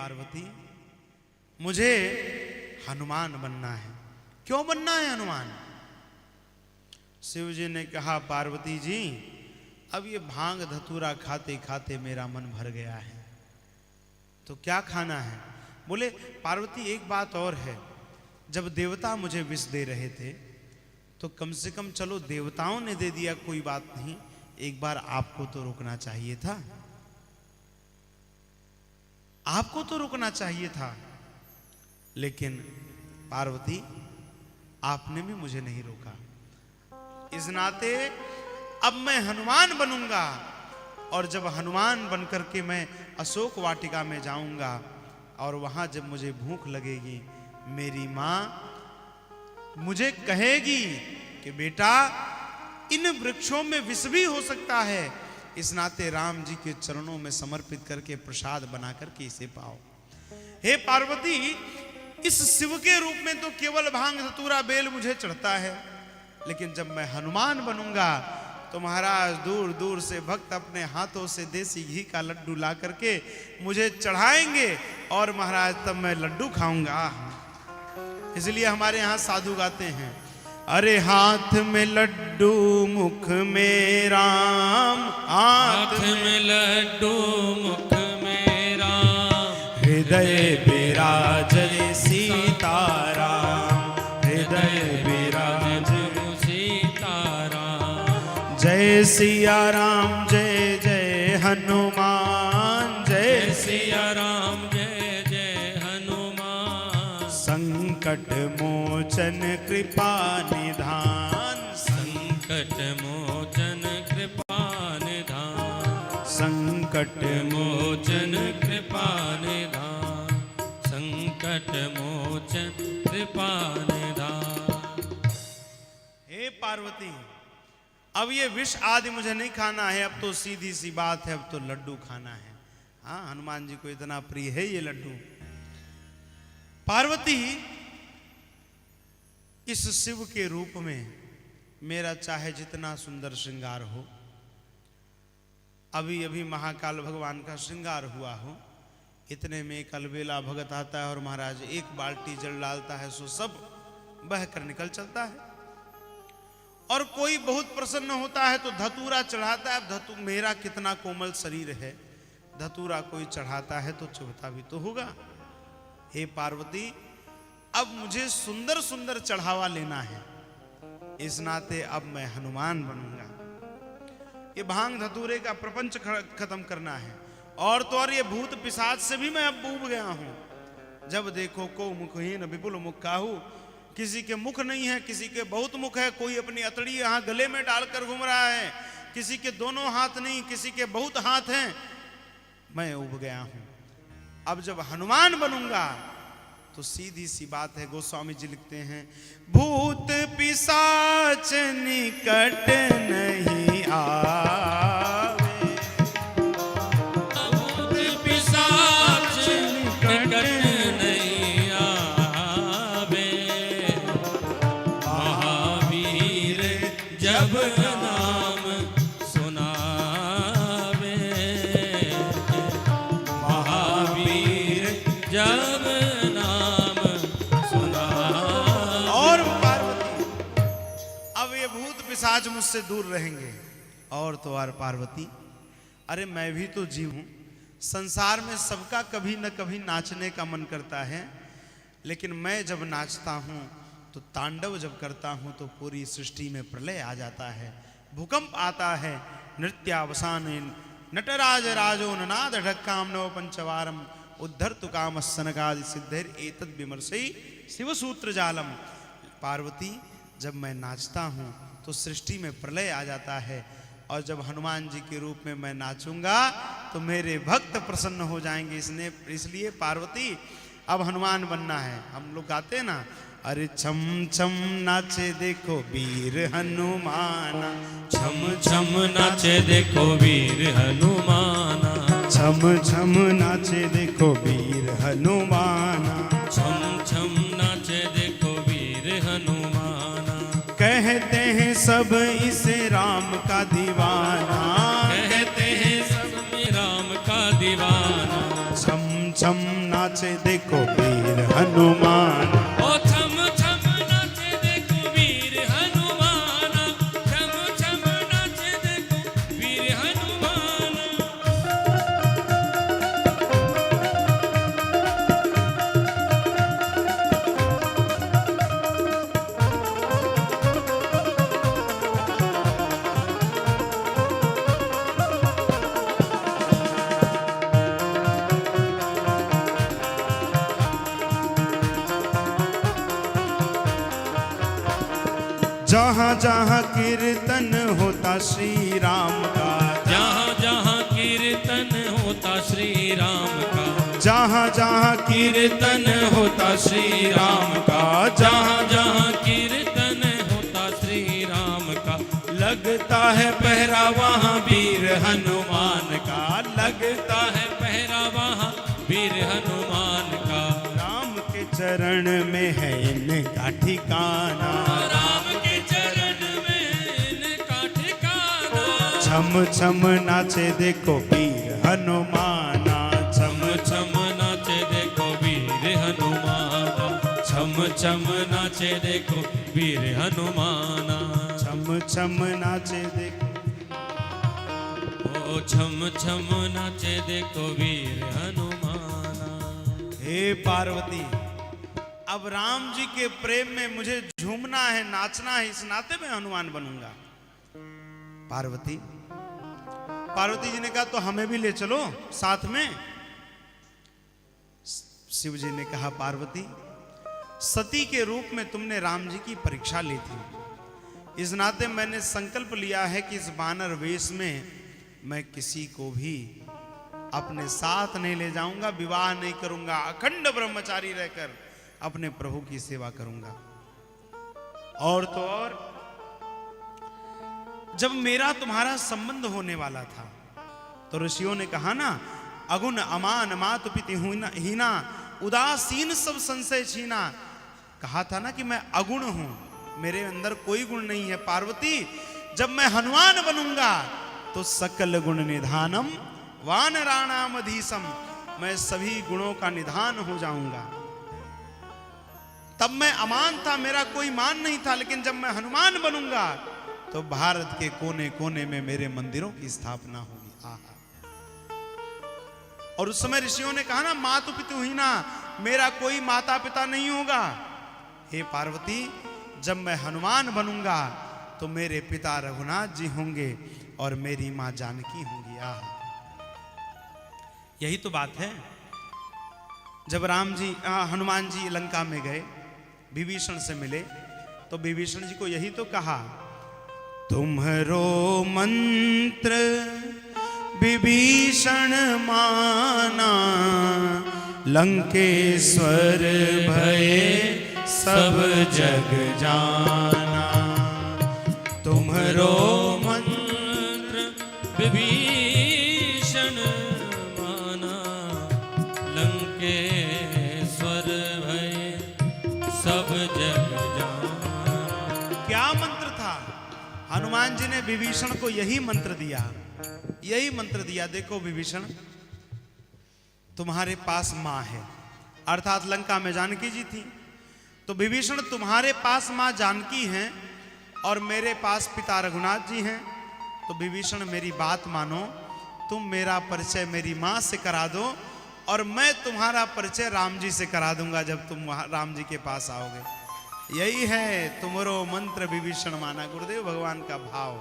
पार्वती, मुझे हनुमान बनना है। क्यों बनना है हनुमान? शिव जी ने कहा, पार्वती जी, अब ये भांग धतूरा खाते खाते मेरा मन भर गया है, तो क्या खाना है? बोले, पार्वती एक बात और है, जब देवता मुझे विष दे रहे थे तो कम से कम चलो देवताओं ने दे दिया, कोई बात नहीं, एक बार आपको तो रुकना चाहिए था, आपको तो रुकना चाहिए था। लेकिन पार्वती, आपने भी मुझे नहीं रोका। इस नाते अब मैं हनुमान बनूंगा, और जब हनुमान बनकर के मैं अशोक वाटिका में जाऊंगा और वहां जब मुझे भूख लगेगी, मेरी मां मुझे कहेगी कि बेटा, इन वृक्षों में विष भी हो सकता है, इस नाते राम जी के चरणों में समर्पित करके प्रसाद बना करके इसे पाओ। हे पार्वती, इस शिव के रूप में तो केवल भांग धतूरा बेल मुझे चढ़ता है, लेकिन जब मैं हनुमान बनूंगा तो महाराज दूर दूर से भक्त अपने हाथों से देसी घी का लड्डू ला करके मुझे चढ़ाएंगे, और महाराज तब मैं लड्डू खाऊंगा। इसलिए हमारे यहाँ साधु गाते हैं, अरे हाथ में लड्डू मुख में राम, हाथ में लड्डू मुख में राम, हृदय विराजय सीताराम, हृदय विराजय सीताराम। जय सिया राम, जय जय हनुमान, जय सिया राम, जय जय हनुमान। संकट मोचन कृपा निधान, संकट मोचन कृपा निधान, संकट मोचन कृपा निधान, संकट मोचन कृपा निधान। हे पार्वती, अब ये विष आदि मुझे नहीं खाना है, अब तो सीधी सी बात है, अब तो लड्डू खाना है। हाँ, हनुमान जी को इतना प्रिय है ये लड्डू। पार्वती, इस शिव के रूप में मेरा चाहे जितना सुंदर श्रृंगार हो, अभी अभी महाकाल भगवान का श्रृंगार हुआ हो, इतने में एक अलबेला भगत आता है और महाराज एक बाल्टी जल डालता है, सो सब बह कर निकल चलता है। और कोई बहुत प्रसन्न होता है तो धतूरा चढ़ाता है। मेरा कितना कोमल शरीर है, धतूरा कोई चढ़ाता है तो चुभता भी तो होगा। हे पार्वती, अब मुझे सुंदर सुंदर चढ़ावा लेना है, इस नाते अब मैं हनुमान बनूंगा। ये भांग धतूरे का प्रपंच खत्म करना है, और तो और ये भूत पिशाच से भी मैं अब ऊब गया हूं। जब देखो को मुखहीन विपुल मुख काहू, किसी के मुख नहीं है, किसी के बहुत मुख है, कोई अपनी अतड़ी यहां गले में डालकर घूम रहा है, किसी के दोनों हाथ नहीं, किसी के बहुत हाथ हैं। मैं उब गया हूं। अब जब हनुमान बनूंगा तो सीधी सी बात है, गोस्वामी जी लिखते हैं, भूत पिशाच निकट नहीं आवे, भूत पिशाच निकट नहीं आवे, महावीर जब नाम सुनावे, महावीर जब नाम सुनावे। और पार्वती, अब ये भूत पिशाच मुझसे दूर रहेंगे। और तो और पार्वती, अरे मैं भी तो जीव हूं, संसार में सबका कभी न कभी नाचने का मन करता है, लेकिन मैं जब नाचता हूं तो तांडव जब करता हूं तो पूरी सृष्टि में प्रलय आ जाता है, भूकंप आता है। नृत्यावसान नटराज राजो ननाद ढक्काम नव पंचवारम, उद्धर तु काम सनकादि सिद्धेर एतद विमर्शई शिव सूत्र जालम। पार्वती, जब मैं नाचता हूं तो सृष्टि में प्रलय आ जाता है, और जब हनुमान जी के रूप में मैं नाचूंगा तो मेरे भक्त प्रसन्न हो जाएंगे। इसलिए पार्वती, अब हनुमान बनना है। हम लोग गाते हैं ना, अरे छम छम नाचे देखो वीर हनुमाना, छम छम नाचे देखो वीर हनुमाना, छम छम नाचे देखो वीर हनुमाना, छम छम नाचे देखो वीर हनुमाना। कहते हैं सब इसे राम का दीवाना, कहते हैं सब में राम का दीवाना। छम छम हनुमान। ओ छम छम नाचे देखो वीर हनुमाना, छम छम नाचे देखो वीर हनुमाना। जहाँ जहाँ कीर्तन होता श्री राम का, जहाँ जहाँ कीर्तन होता श्री राम का, जहाँ जहाँ कीर्तन होता श्री राम का, जहाँ जहाँ कीर्तन होता श्री राम का, लगता है पहरा वहाँ वीर हनुमान का, लगता है पहरा वहाँ वीर हनुमान का। राम के चरण में है इनका ठिकाना, राम के चरण में इनका ठिकाना। छम छम नाचे देखो वीर हनुमाना, छम छम नाचे देखो वीर हनुमाना, छम छम नाचे देखो वीर हनुमाना। छम छम नाचे देखो। ओ छम छम नाचे देखो वीर हनुमाना। हे पार्वती, अब राम जी के प्रेम में मुझे झूमना है, नाचना है, इस नाते में हनुमान बनूंगा। पार्वती पार्वती जी ने कहा तो हमें भी ले चलो साथ में। शिव जी ने कहा पार्वती, सती के रूप में तुमने राम जी की परीक्षा ली थी, इस नाते मैंने संकल्प लिया है कि इस वानर वेश में मैं किसी को भी अपने साथ नहीं ले जाऊंगा, विवाह नहीं करूंगा, अखंड ब्रह्मचारी रहकर अपने प्रभु की सेवा करूंगा। और तो और जब मेरा तुम्हारा संबंध होने वाला था तो ऋषियों ने कहा ना, अगुण अमान मातु पिति हीना, उदासीन सब संशय छीना। कहा था ना कि मैं अगुण हूं, मेरे अंदर कोई गुण नहीं है। पार्वती, जब मैं हनुमान बनूंगा तो सकल गुण निधानम वानराणाम अधीसम, मैं सभी गुणों का निधान हो जाऊंगा। तब मैं अमान था, मेरा कोई मान नहीं था, लेकिन जब मैं हनुमान बनूंगा तो भारत के कोने कोने में मेरे मंदिरों की स्थापना होगी। आहा। और उस समय ऋषियों ने कहा ना, मातु पितु हीना, मेरा कोई माता पिता नहीं होगा। हे पार्वती, जब मैं हनुमान बनूंगा तो मेरे पिता रघुनाथ जी होंगे और मेरी मां जानकी होंगी। आहा। यही तो बात है। जब हनुमान जी लंका में गए, विभीषण से मिले, तो विभीषण जी को यही तो कहा, तुम्हरो मंत्र विभीषण माना, लंकेश्वर भय सब जग जाना। तुम्हरो मंत्र विभीषण माना, लंकेश्वर भय सब जग जाना। क्या मंत्र था? हनुमान जी ने विभीषण को यही मंत्र दिया, यही मंत्र दिया। देखो विभीषण, तुम्हारे पास मां है, अर्थात लंका में जानकी जी थी, तो विभीषण तुम्हारे पास मां जानकी हैं और मेरे पास पिता रघुनाथ जी हैं। तो विभीषण मेरी बात मानो, तुम मेरा परिचय मेरी मां से करा दो और मैं तुम्हारा परिचय राम जी से करा दूंगा जब तुम राम जी के पास आओगे। यही है तुम्हारो मंत्र विभीषण माना, गुरुदेव भगवान का भाव।